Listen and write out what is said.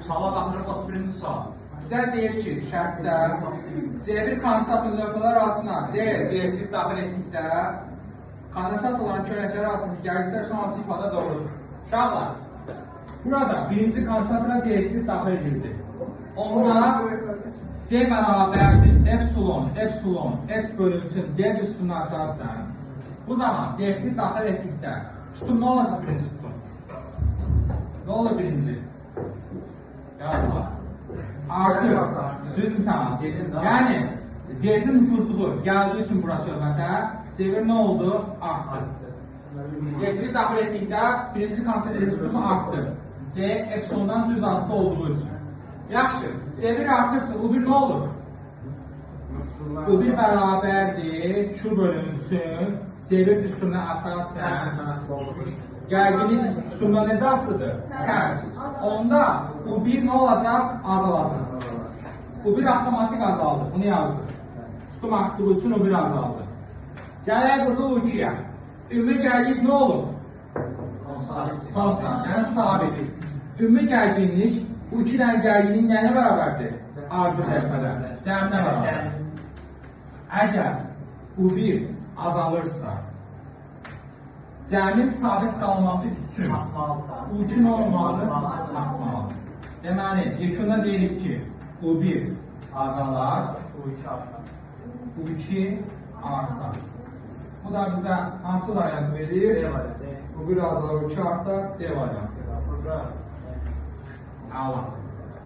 Suala baxırıq 31-ci sual. Bizə deyir ki, şərtdə C1 kondensatlı nöqtələr arasında D-elektrik daxil etdikdə kondensat olan köynəklər arasındakı gərginliklər son hansı ifadə doğrudur? Uşaqlar, burada birinci kondensatla D-elektrik daxil edildi. Onda C bərabərdir epsilon, S bölünsün D üstünün asasən. Bu zaman D-elektrik daxil etdikdə tutum nə olacaq birinci tutum? Nə olur birinci? Yallah. Artı, düz mütəmasi. Yəni, D-nin nüfuzluğu gəldiyi üçün bura söhbətə, C1 nə oldu? Artdı. D-elektrik daxil etdikdə birinci konsentrin tutumu artdı. C epsilondan düz asılı olduğu üçün. Yaxşı, C1 artırsa U1 nə olur? U1 bərabərdir, Q bölünsün, C1 üstünə əsasən gərginlik tutumda necə asılıdır? Tərs. Onda U1 nə olacaq? Azalacaq. U1 avtomatik azaldı, bunu yazdı. Tutum artdığı üçün U1 azaldı. Gələk burada U2-yə. Ümumi gərginlik nə olur? Konstant, yəni sabit. Ümumi gərginlik U2 dən gərginliyin nəyinə bərabərdir? Arzu dəfədə. Cəminə bərabər. Əgər U1 azalırsa, cəmin sabit qalması üçün U2 nə olmalıdır? Artmalıdır. Deməli, yekunda deyirik ki, U1 azalar, U2 artar. Bu da bizə hansı variantı verir? U1 azalar, U2 artar, D variantı. Allah.